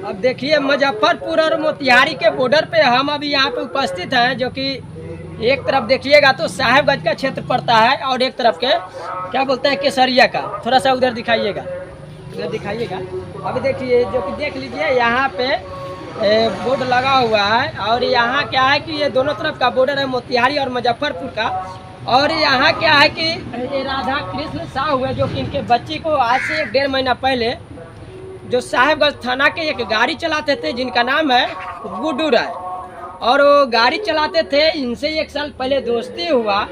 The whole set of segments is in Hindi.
अब देखिए मुजफ्फरपुर और मोतिहारी के बॉर्डर पे हम अभी यहाँ पे उपस्थित हैं, जो कि एक तरफ देखिएगा तो साहेबगंज का क्षेत्र पड़ता है और एक तरफ के क्या बोलते हैं केसरिया का। थोड़ा सा उधर दिखाइएगा, उधर दिखाइएगा। अभी देखिए जो कि देख लीजिए यहाँ पे बोर्ड लगा हुआ है और यहाँ क्या है कि ये दोनों तरफ का बॉर्डर है मोतिहारी और मुजफ्फरपुर का। और यहाँ क्या है कि ये राधा कृष्ण साहू है जो कि इनके बच्ची को आज से 1.5 महीना पहले जो साहेबगंज थाना के एक गाड़ी चलाते थे जिनका नाम है गुड्डू राय, और वो गाड़ी चलाते थे। इनसे 1 साल पहले दोस्ती हुआ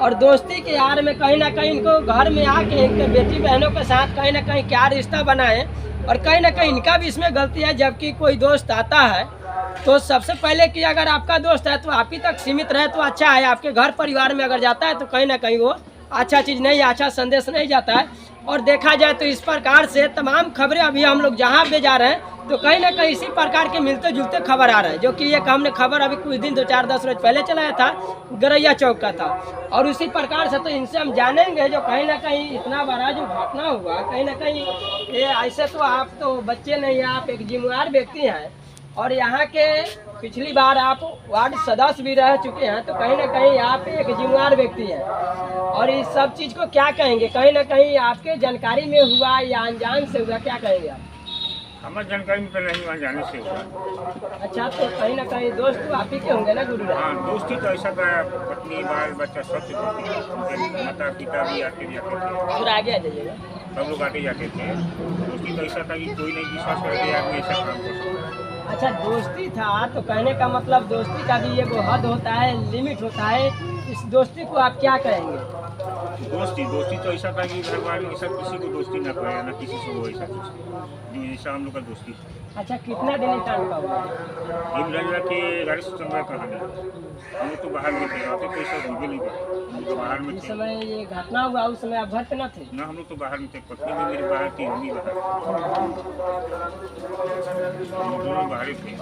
और दोस्ती के यार में कहीं ना कहीं इनको घर में आके इनके बेटी बहनों के साथ कहीं ना कहीं क्या रिश्ता बनाए, और कहीं ना कहीं इनका भी इसमें गलती है। जबकि कोई दोस्त आता है तो सबसे पहले कि अगर आपका दोस्त है तो आप ही तक सीमित रहे तो अच्छा है। आपके घर परिवार में अगर जाता है तो कहीं ना कहीं वो अच्छा चीज़ नहीं, अच्छा संदेश नहीं जाता है। और देखा जाए तो इस प्रकार से तमाम खबरें अभी हम लोग जहाँ पे जा रहे हैं तो कहीं ना कहीं इसी प्रकार के मिलते जुलते खबर आ रहा है। जो कि एक हमने खबर अभी कुछ दिन 2-4-10 रोज पहले चलाया था, गरैया चौक का था। और उसी प्रकार से तो इनसे हम जानेंगे जो कहीं ना कहीं इतना बड़ा जो घटना हुआ, कहीं ना कहीं ये ऐसे तो आप तो बच्चे नहीं हैं, आप एक जिम्मेदार व्यक्ति हैं और यहाँ के पिछली बार आप वार्ड सदस्य भी रह चुके हैं, तो कहीं ना कहीं आप एक जिम्मेदार व्यक्ति हैं। और इस सब चीज़ को क्या कहेंगे, कहीं ना कहीं आपके जानकारी में हुआ या अनजान से हुआ, क्या कहेंगे आप? हमारे जानकारी में तो नहीं, वहाँ जाने से हुआ। अच्छा, तो कहीं ना कहीं दोस्त तो आप ही के होंगे ना गुरु? हाँ, दोस्ती तो ऐसा था, पत्नी बाल बच्चा सब से दोस्ती, माता पिता भी आते जाते थे, फिर आगे आ जाइएगा, सब लोग आते जाते थे। दोस्ती तो ऐसा था कि कोई नहीं विश्वास करके आदमी ऐसा काम कर सकता है। अच्छा दोस्ती था तो कहने का मतलब दोस्ती का भी एक हद होता है, लिमिट होता है। इस दोस्ती को आप क्या कहेंगे? दोस्ती तो ऐसा था कि भगवान के साथ किसी को दोस्ती ना करे, ना किसी से वो ऐसा कुछ जैसा हम लोग का दोस्ती था। अच्छा, कितना दिन टाइम का हुआ? ये के गाड़ी से चल रहा कहानी, हम लोग तो बाहर में थे, रहते तो ऐसा भूल नहीं पाए, हम लोग तो बाहर में थे। इस समय ये घटना हुआ उस समय आप घर पे न थे? ना, हम लोग तो बाहर में थे, पत्नी भी मेरी बाहर थी, हम भी बाहर, हम दोनों बाहर ही थे।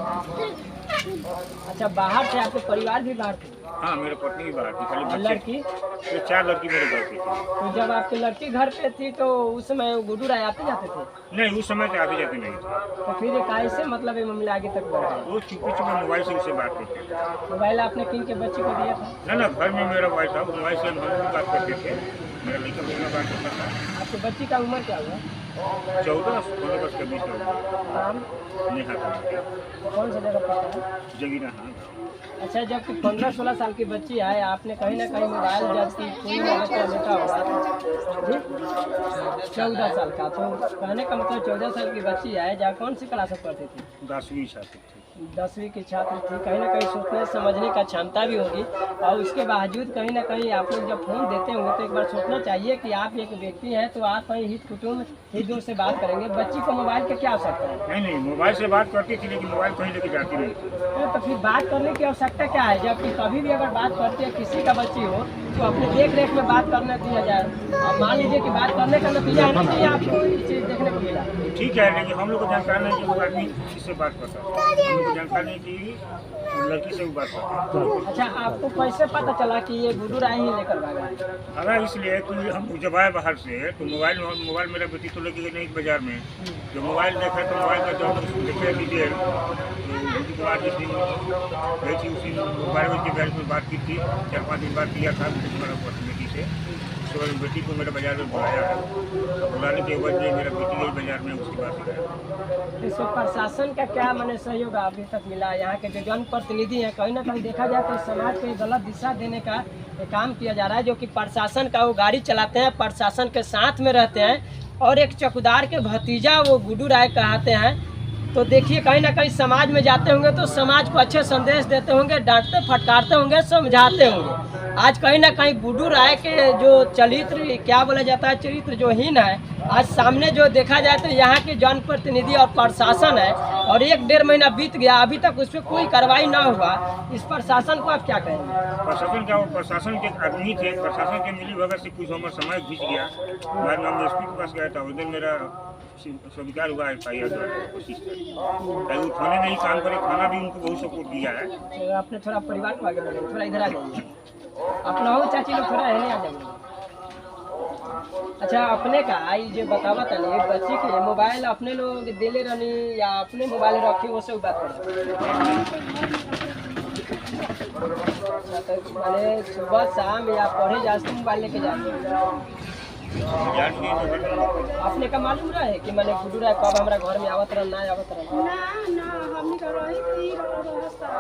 अच्छा, बाहर थे, आपके परिवार भी बाहर थे? हाँ, मेरे पत्नी भी बाहर थी, खाली बच्चे। लड़की? तो 4 लड़की मेरे घर पे थी। तो जब आपकी लड़की घर पे थी तो उस समय गुड्डू राय आते जाते थे? नहीं, उस समय तो आते जाते नहीं थे। तो फिर कैसे मतलब ये मामला आगे तक बढ़ा? वो चुपे मोबाइल से उससे बात करते थे। मोबाइल आपने किन के बच्चे को दिया था? ना, घर में मेरा मोबाइल था, मोबाइल से हम लोग बात करते थे, मेरा लड़का मेरा बात करता था। आपके बच्ची का उम्र क्या हुआ? 14-15 वर्ष के बीच में। नाम? नेहा था। कौन सा जगह पड़ता है? जगीना। हाँ। अच्छा, जब कि 15-16 साल की बच्ची है, आपने कहीं ना कहीं मोबाइल जब की कोई बच्चा लेता होगा जी 14 साल का, तो कहने का मतलब 14 साल की बच्ची है, जहाँ कौन सी क्लास में पढ़ती थी? 10वीं छात्र थी। 10वीं की छात्र थी। कहीं ना कहीं सोचने समझने का क्षमता भी होगी, और उसके बावजूद कहीं ना कहीं आप लोग जब फोन देते होंगे तो एक बार सोचना चाहिए कि आप एक व्यक्ति हैं तो आप कहीं हित कुटुंब हित दूर से बात करेंगे। बच्ची को मोबाइल की क्या आवश्यकता है? नहीं, मोबाइल से बात करती थी, लेकिन मोबाइल कहीं लेके जाती नहीं थी। तो फिर बात करने की आवश्यकता क्या है? जबकि कभी भी अगर बात करती है किसी का बच्ची हो तो अपने देख रेख में बात करने दिया जाए। अब मान लीजिए कि बात करने का नतीजा है ना कि आपको ये चीज़ देखने को मिला, ठीक है, लेकिन हम लोग को जानकारी नहीं कि वो आदमी किससे बात करता है, हम लोग को जानकारी नहीं कि लड़की से भी बात करता है। अच्छा, आपको कैसे पता चला कि ये गुड्डू राय ही लेकर भागा? अगर इसलिए कि हम जब आए बाहर से तो मोबाइल मेरा बेटी तो लेके गई नहीं बाजार में, जो मोबाइल देखा तो मोबाइल का जब देखे डिटेल तो कुमार जिस दिन गई थी उसी 12 बजे के बैच में बात की थी, 4-5 दिन बात किया था बेटी से। उसके बाद बेटी को मेरे बाजार में बुलाया है, बुलाने के बाद मेरा बेटी गई बाजार में, उसके बाद इसमें प्रशासन का क्या माने सहयोग अभी तक मिला? यहाँ के जो जनप्रतिनिधि हैं कहीं ना कहीं देखा जाए तो समाज को गलत दिशा देने का काम किया जा रहा है। जो कि प्रशासन का वो गाड़ी चलाते हैं, प्रशासन के साथ में रहते हैं, और एक चौकीदार के भतीजा वो गुड्डू राय कहते हैं। तो देखिए कहीं ना कहीं समाज में जाते होंगे तो समाज को अच्छे संदेश देते होंगे, डांटते फटकारते होंगे, समझाते होंगे। आज कहीं ना कहीं गुड्डू राय के जो चरित्र क्या बोला जाता है, चरित्र जो हीन है, आज सामने जो देखा जाए तो यहाँ के जनप्रतिनिधि और प्रशासन है, और 1-1.5 महीना बीत गया अभी तक उस पर कोई कार्रवाई ना हुआ। इस प्रशासन को आप क्या कहेंगे? प्रशासन के आदमी थे, प्रशासन के मिली भगत से कुछ हमारा समय घिस गया। बाद में हम एसपी के पास गया था, उस दिन मेरा स्वीकार हुआ FIR कोशिश वो थाने नहीं काम करे, थाना भी उनको बहुत सपोर्ट दिया है। तो आपने थोड़ा परिवार को आगे बढ़ाइए, थोड़ा इधर आ जाइए, अपना हो चाची लोग थोड़ा है नहीं आ जाएंगे। अच्छा अपने का आई जो बतावा तनी बच्ची के मोबाइल अपने लोग देले रहनी या अपने मोबाइल रखे वो सब बात कर अच्छा तो माने सुबह शाम या पढ़े जाते मोबाइल लेके जाते यार ये तो घर अपने का मालूम रहे कि मैंने गुडू रहा कब हमारा घर में आवत रहा ना आवत रहा ना ना हमनी का रही थी रास्ता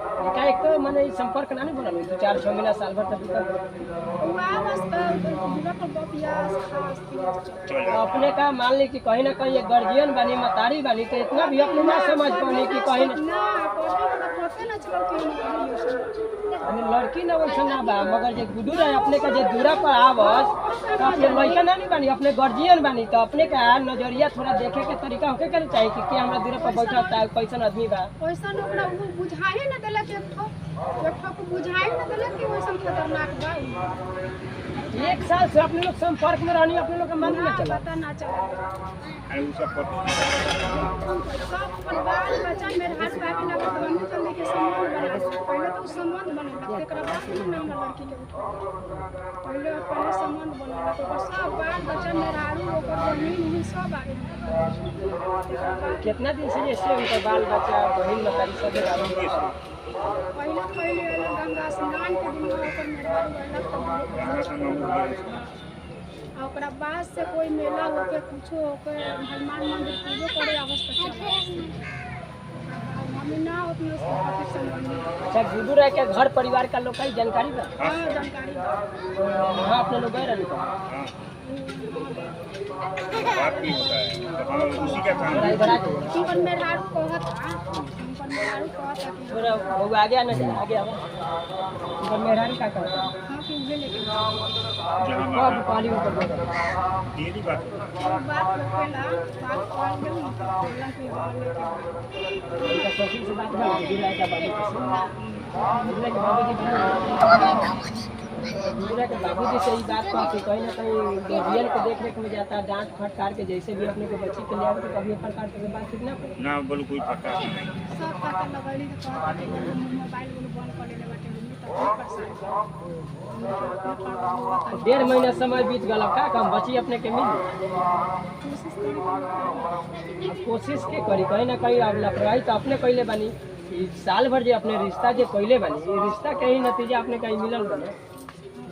एका एक तो मैंने संपर्क ना नहीं बनल 2-4-6 महीना साल भर तक वास्ता पूरा पर बपियास खास चल तो अपने का मान ली कि कहीं ना कहीं एक गार्जियन बनी मतारी बनी तो इतना भी अपने ना समझ पानी कि कहीं ना पता ना चलो कि अरे लड़की ना वैसा ना बा मगर जे गुडू रहे अपने का जे दूरा पर आवस तो अपने लड़का ना नहीं बनी अपने गार्जियन बनी तो अपने का नजरिया थोड़ा देखे के तरीका होके करे चाहिए कि हमरा दूरा पर बैठा था कैसन आदमी बा वैसा ओकरा वो बुझाए ना देला के को बुझाए ना देला कि वैसा खतरनाक बा एक साल से अपने लोग संपर्क में रहनी अपने लोग का मालूम ना चला पता ना चला अरे वो सब पता सब परिवार बच्चा मेरे हाथ बाकी ना बदलने चलने के संबंध बना पहले तो संबंध बनेला एकरा बाद फिर ना लड़की के उठा पहले संबंध बनेला तो सब बाल बच्चा मेरे हारू ओकर जमीन ही सब आगे कितना दिन से जैसे उनका बाल बच्चा बहन मतारी सब रहनी पहले गंगा स्नान के दिन ओकर मेरे हारू अलग तो ओकरा बाद से कोई मेला होके कुछो होके हनुमान मंदिर पूजो करे अवस्था हमें ना होती उसको काफी संबंध अच्छा गुडू रहे के घर परिवार का लोग का जानकारी बा हाँ जानकारी वहाँ अपने लोग गए रहनी का हाँ बात भी होता है तो उसी का काम है। इधर आके उनकर मेरे हारू कहता कि थोड़ा वो आगे आना चाहिए आगे आवा उनका मेहरारू का कहता हाँ कि उहे लेके जहाँ कब पानी ऊपर बोल रहा डेली बात होता है। वो बात होकेला बात कॉल में बोला कि उनका ससुर से बात कर गुडू रहे का बाबू से गुडू रहे के बाबूजी गुडू के बाबूजी से ही बात करके कहीं ना कहीं गार्जियन को देख रेख में जाता है डांट फटकार के जैसे भी अपने को बच्ची के लिए आवे तो कभी प्रकार के बातचीत ना करे ना बोलो कोई पता नहीं सब पता लगैली तो कहता कि मोबाइल वो बंद कर लेले बाटे हमनी तो परेशान 1.5 महीना समय बीत गल का काम बची अपने के मिल कोशिश के करी कहीं ना कहीं अब लापरवाही तो अपने कैले बनी ई साल भर जे अपने रिश्ता जे कैले बनी ये रिश्ता के ही नतीजा अपने कहीं मिलल बने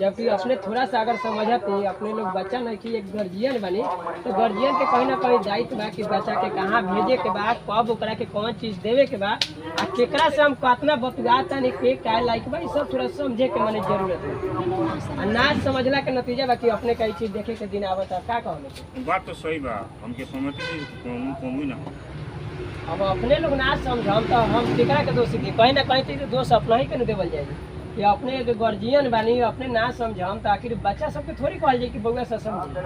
जबकि अपने थोड़ा सा अगर समझते अपने लोग बच्चा नहीं कि एक गार्जियन बनी तो गार्जियन के कहीं ना कहीं दायित्व बा कि बच्चा के कहाँ भेजे के बाद कब ओकरा के कौन चीज देवे के बाद आ केकरा से हम कितना बतुआता नहीं के क्या लाइक बा सब थोड़ा समझे के मने जरूरत है आ ना समझला के नतीजा बा कि अपने कई चीज देखे के दिन आवत है का कहले बात तो सही बा हमके समझते नहीं कौन ना अब अपने लोग ना समझम तो हम केकरा के दोषी दी कहीं ना कहीं तो दोष अपना ही के देवल जाएगी कि अपने एक गार्जियन बानी अपने ना समझम तो आखिर बच्चा सबके थोड़ी कहल जाए कि बउआ से समझे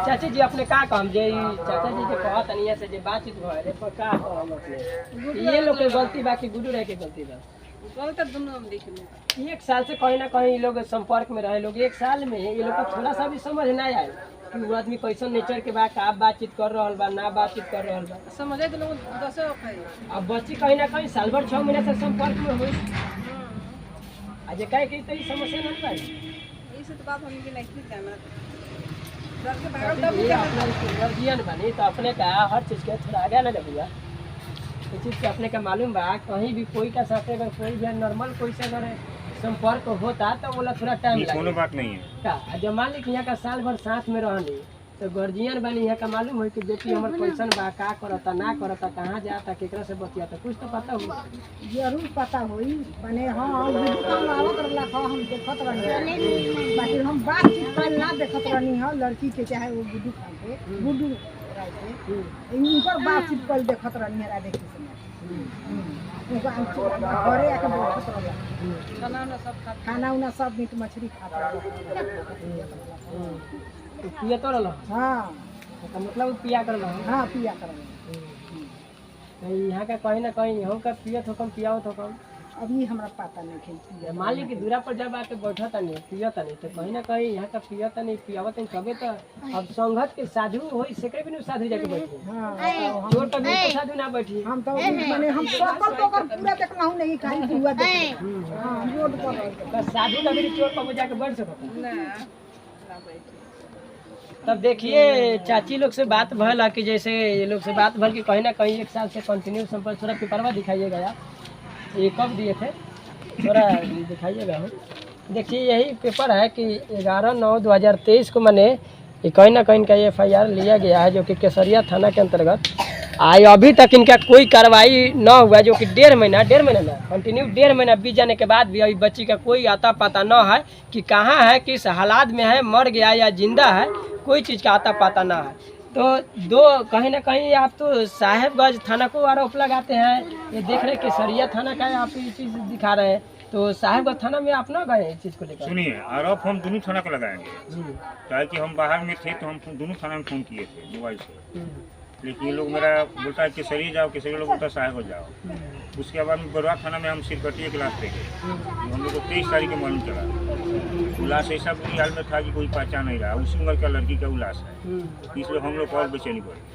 चाची जी अपने का काम जे चाचा जी के कहत अनिया से जे बातचीत भइले पर का कहम अपने ये लोग के गलती बा कि गुडू रहे के गलती बा गलत दोनों हम देख लेंगे एक साल से कहीं ना कहीं ये लोग संपर्क में रहे लोग एक साल में ये लोग को थोड़ा सा भी समझ ना आए कि वो आदमी कैसन नेचर के बा का बातचीत कर रहा बा ना बातचीत कर रहा बा समझे तो लोग 10 है अब बच्ची कहीं ना कहीं साल भर 6 महीने से संपर्क में हुई आज कहे कि तो ये समस्या नहीं पाई इस तो बात हम के नहीं जाना ये अपना गार्जियन बनी तो अपने का हर चीज के थोड़ा आगे ना लगेगा इस चीज के अपने का मालूम बा कहीं भी कोई का साथ अगर कोई भी नॉर्मल कोई से अगर संपर्क होता तो बोला थोड़ा टाइम ये कोनो लगेगा बात नहीं है का जब मान ली कि यहाँ का साल भर साथ में रहनी तो गार्जियन बनी यहाँ का मालूम है कि बेटी हमर कैसन बा का करता ना करता कहाँ जाता केकरा से बतियाता कुछ तो पता हो जरूर पता होई माने हाँ गुड्डू काम आवत रहला हाँ हम देखत रहनी बाकी हम बातचीत कर ना देखत रहनी हाँ लड़की के चाहे वो गुड्डू खान के गुड्डू राय के इनकर बातचीत कर देखत रहनी है राधे कृष्ण घरे आके बैठत रहला खाना उना सब मीट मछली खाता तो पिया तो रहल हाँ तो मतलब पिया कर रहा हाँ पिया करना यहाँ का कहीं ना कहीं हम का पियत होकम पियावत होकम अभी हमरा पता नहीं खेल मान ली कि दूरा पर जब आके बैठता नहीं पियता नहीं तो कहीं ना कहीं यहाँ का पियता नहीं पियावत नहीं तबे तो अब संगत के साधु होई सेकरे भी नहीं साधु जाके बैठे हाँ जोर पर भी तो साधु ना बैठी हम तो माने हम सकल तो कर पूरा देखना हूं नहीं खाली हुआ देख हां रोड पर तो साधु का भी चोर पर जाके बैठ सकता ना तब देखिए चाची लोग से बात भल है कि जैसे ये लोग से बात भल कि कहीं ना कहीं 1 साल से कंटिन्यू संपर्क, थोड़ा पेपरवा दिखाइएगा आप, ये कब दिए थे थोड़ा दिखाइएगा हम। देखिए यही पेपर है कि 11/9/2023 को मैंने ये कहीं ना कहीं का FIR लिया गया है, जो कि केसरिया थाना के अंतर्गत आई। अभी तक इनका कोई कार्रवाई न हुआ, जो कि 1.5 महीना ना कंटिन्यू 1.5 महीना बीत जाने के बाद भी अभी बच्ची का कोई आता पता न है कि कहाँ है, किस हालात में है, मर गया या जिंदा है, कोई चीज़ का आता पता ना है। तो कहीं ना कहीं आप तो साहेबगंज थाना को आरोप लगाते हैं, ये देख रहे केसरिया थाना का आप ये चीज़ दिखा रहे हैं, तो साहेबगंज थाना में आप ना गए इस चीज़ को लेकर? सुनिए, आरोप हम दोनों थाना को लगाएंगे, चाहे कि हम बाहर में थे तो हम दोनों थाना में फ़ोन किए थे मोबाइल से, लेकिन ये लोग मेरा बोलता है केसरी जाओ, केसरी लोग बोलता है साहेबगंज जाओ। उसके बाद में बरुआ थाना में हम सिरकटिया क्लास पे गए, हम लोग को 23 तारीख को मालूम चला। उल्लास ऐसा बुरी हाल में था कि कोई पहचान नहीं रहा, उसी उम्र का लड़की का उल्लास है, इसलिए हम लोग और बेचैनी पड़े।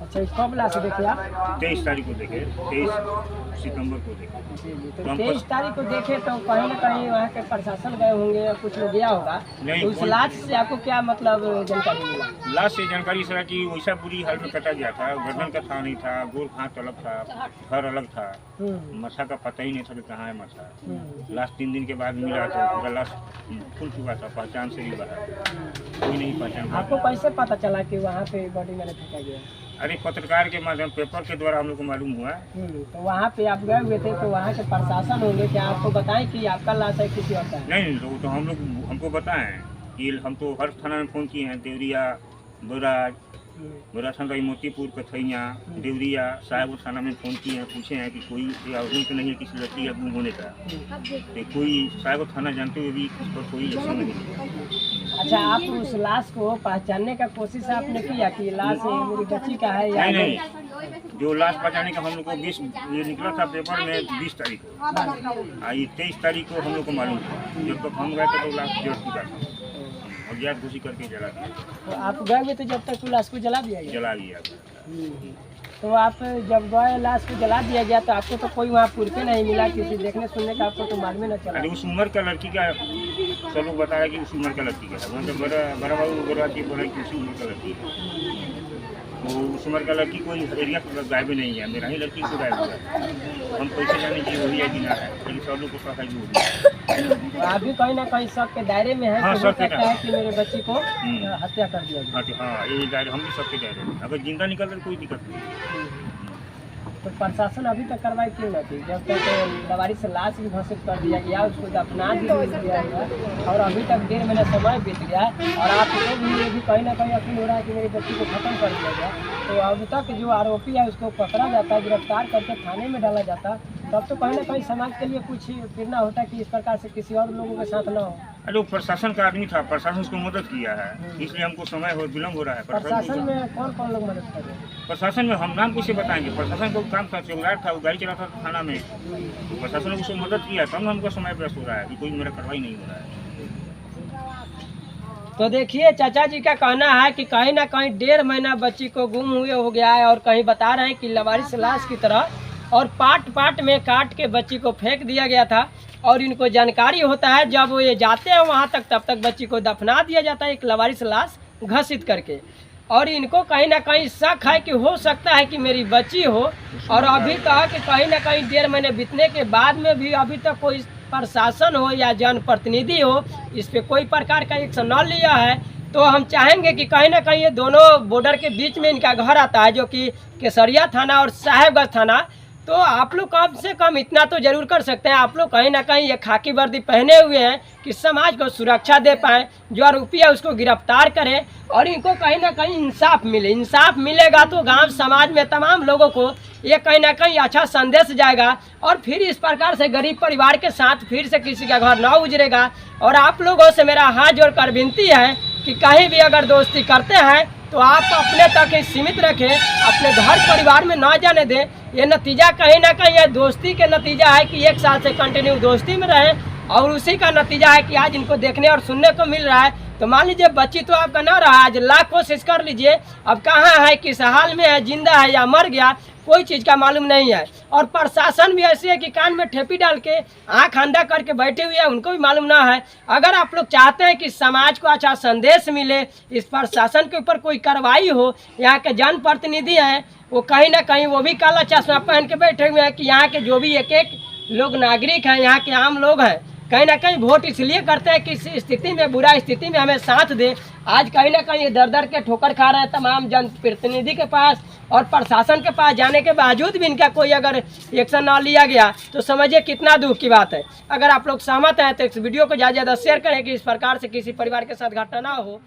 अच्छा, कब लाश देखे आप? 23 तारीख को देखे, 23 सितंबर को देखे। तो 23 तारीख को देखे तो कहीं ना कहीं वहाँ के प्रशासन गए होंगे या कुछ लोग गया होगा, तो उस लाश से आपको क्या मतलब जानकारी मिला? लाश से जानकारी सर कि वैसा बुरी हाल में कटा गया था, गर्दन का था नहीं था, गोर हाथ अलग था, घर अलग था, मथा का पता ही नहीं था कि कहाँ है मथा। लाश 3 दिन के बाद मिला तो पूरा लाश खुल चुका था, पहचान से भी बाहर, कोई नहीं पहचान। आपको कैसे पता चला कि वहाँ पे बॉडी मैंने फेंका गया? अरे पत्रकार के माध्यम, पेपर के द्वारा हम लोग को मालूम हुआ। तो वहाँ पे आप गए हुए थे, तो वहाँ के प्रशासन होंगे क्या आपको बताएं कि आपका लाश है किसी और का है? नहीं, तो हम लोग हमको बताएं कि हम तो हर थाना में फ़ोन किए हैं, देवरिया, बोरा थाना, मोतीपुर, कथैया, देवरिया, साहेब थाना में फ़ोन किए हैं, पूछे हैं कि कोई आवेदन तो नहीं है किसी लड़की का गुम होने का, तो कोई साहेब थाना जानते हुए भी इस पर कोई एक्शन नहीं है। अच्छा, आप उस लाश को पहचानने का कोशिश आपने किया कि लाश मेरी बच्ची का है या नहीं? जो लाश पहचाने का हम लोग को 20 ये निकला था पेपर में 20 तारीख को, ये 23 तारीख को हम लोग को मालूम था। जब तक हम गए थे तो लाश जल चुका था, अज्ञात घोषित करके जला दिया। तो आप गए हुए थे जब तक लाश को जला दिया गया? जला दिया। तो आप जब गए लाश को जला दिया गया तो आपको तो कोई वहाँ पुरके नहीं मिला, किसी देखने सुनने का आपको तो मालूम न चला? अरे उस उम्र का लड़की का सब लोग बताया कि उस उम्र का लड़की का था, मतलब बड़ा बाबू बोला कि उसी उम्र का लड़की है। तो उस उम्र का लड़की कोई एरिया गायब नहीं है, मेरा ही लड़की को गायब हुआ है। हम कैसे जाने कि वही है कि ना है, लेकिन सब लोग को पता है कि वही है। अभी कहीं ना कहीं शक के दायरे में है, हाँ, तो हो सकता है कि मेरे बच्ची को हत्या कर दिया गया। हाँ, ये दायरे हम भी सबके दायरे में, अगर जिंदा निकल तो कोई दिक्कत नहीं। तो प्रशासन अभी तक कार्रवाई क्यों न की? जब तक लवारी से लाश भी घोषित कर दिया गया, उसको दफना भी दिया गया, और अभी तक 1.5 महीना समय बीत गया है, और आपको भी ये भी कहीं ना कहीं यकीन हो रहा है कि मेरी बच्ची को खत्म कर दिया गया। तो अब तक जो आरोपी है उसको पकड़ा जाता, गिरफ्तार करके थाने में डाला जाता, तब तो कहीं ना कहीं समाज के लिए कुछ फिरना होता कि इस प्रकार से किसी और लोगों के साथ ना हो। अरे वो प्रशासन का आदमी था, प्रशासन उसको मदद किया है, इसलिए हमको समय हो विलम्ब हो रहा है। प्रशासन में कौन कौन लोग मदद कर रहे हैं? प्रशासन में हम नाम कैसे बताएंगे? प्रशासन को काम था, चौकीदार था, वो गाड़ी चलाता था थाना में, तो प्रशासन ने उसको मदद किया, तब हमको समय व्यस्त हो रहा है कि कोई मेरा कार्रवाई नहीं हो रहा है। तो देखिए चाचा जी का कहना है कि कहीं ना कहीं 1.5 महीना बच्ची को गुम हुए हो गया है, और कहीं बता रहे हैं कि लवारिस लाश की तरह और पार्ट पार्ट में काट के बच्ची को फेंक दिया गया था, और इनको जानकारी होता है जब वो ये जाते हैं वहाँ तक, तब तक बच्ची को दफना दिया जाता है एक लवारिस लाश घसीट करके। और इनको कहीं ना कहीं शक है कि हो सकता है कि मेरी बच्ची हो, और अभी तक कि कहीं ना कहीं 1.5 महीने बीतने के बाद में भी अभी तक कोई प्रशासन हो या जनप्रतिनिधि हो इस पे कोई प्रकार का एक्शन न लिया है। तो हम चाहेंगे कि कहीं ना कहीं ये दोनों बॉर्डर के बीच में इनका घर आता है, जो कि केसरिया थाना और साहेबगंज थाना। तो आप लोग कम से कम इतना तो जरूर कर सकते हैं, आप लोग कहीं ना कहीं ये खाकी वर्दी पहने हुए हैं कि समाज को सुरक्षा दे पाएँ, जो आरोपी है उसको गिरफ्तार करें, और इनको कहीं ना कहीं इंसाफ मिले। इंसाफ मिलेगा तो गांव समाज में तमाम लोगों को ये कहीं ना कहीं अच्छा संदेश जाएगा, और फिर इस प्रकार से गरीब परिवार के साथ फिर से किसी का घर ना उजरेगा। और आप लोगों से मेरा हाथ जोड़कर विनती है कि कहीं भी अगर दोस्ती करते हैं तो आप अपने तक ही सीमित रखें, अपने घर परिवार में ना जाने दें। ये नतीजा कहीं ना कहीं ये दोस्ती के नतीजा है कि 1 साल से कंटिन्यू दोस्ती में रहें, और उसी का नतीजा है कि आज इनको देखने और सुनने को मिल रहा है। तो मान लीजिए बच्ची तो आपका ना रहा, आज लाख कोशिश कर लीजिए, अब कहाँ है, किस हाल में है, जिंदा है या मर गया, कोई चीज़ का मालूम नहीं है। और प्रशासन भी ऐसे है कि कान में ठेपी डाल के आँख अंधा करके बैठे हुए हैं, उनको भी मालूम ना है। अगर आप लोग चाहते हैं कि समाज को अच्छा संदेश मिले, इस प्रशासन के ऊपर कोई कार्रवाई हो, यहाँ के जनप्रतिनिधि हैं वो कहीं ना कहीं वो भी काला चश्मा पहन के बैठे हुए हैं कि यहाँ के जो भी एक एक लोग नागरिक हैं, यहाँ के आम लोग हैं, कहीं ना कहीं वोट इसलिए करते हैं कि इस स्थिति में, बुरा स्थिति में हमें साथ दे। आज कहीं ना कहीं दर दर के ठोकर खा रहे हैं तमाम जनप्रतिनिधि के पास और प्रशासन के पास जाने के बावजूद भी इनका कोई अगर एक्शन ना लिया गया तो समझिए कितना दुख की बात है। अगर आप लोग सहमत हैं तो इस वीडियो को ज़्यादा से ज़्यादा शेयर करें कि इस प्रकार से किसी परिवार के साथ घटना ना हो।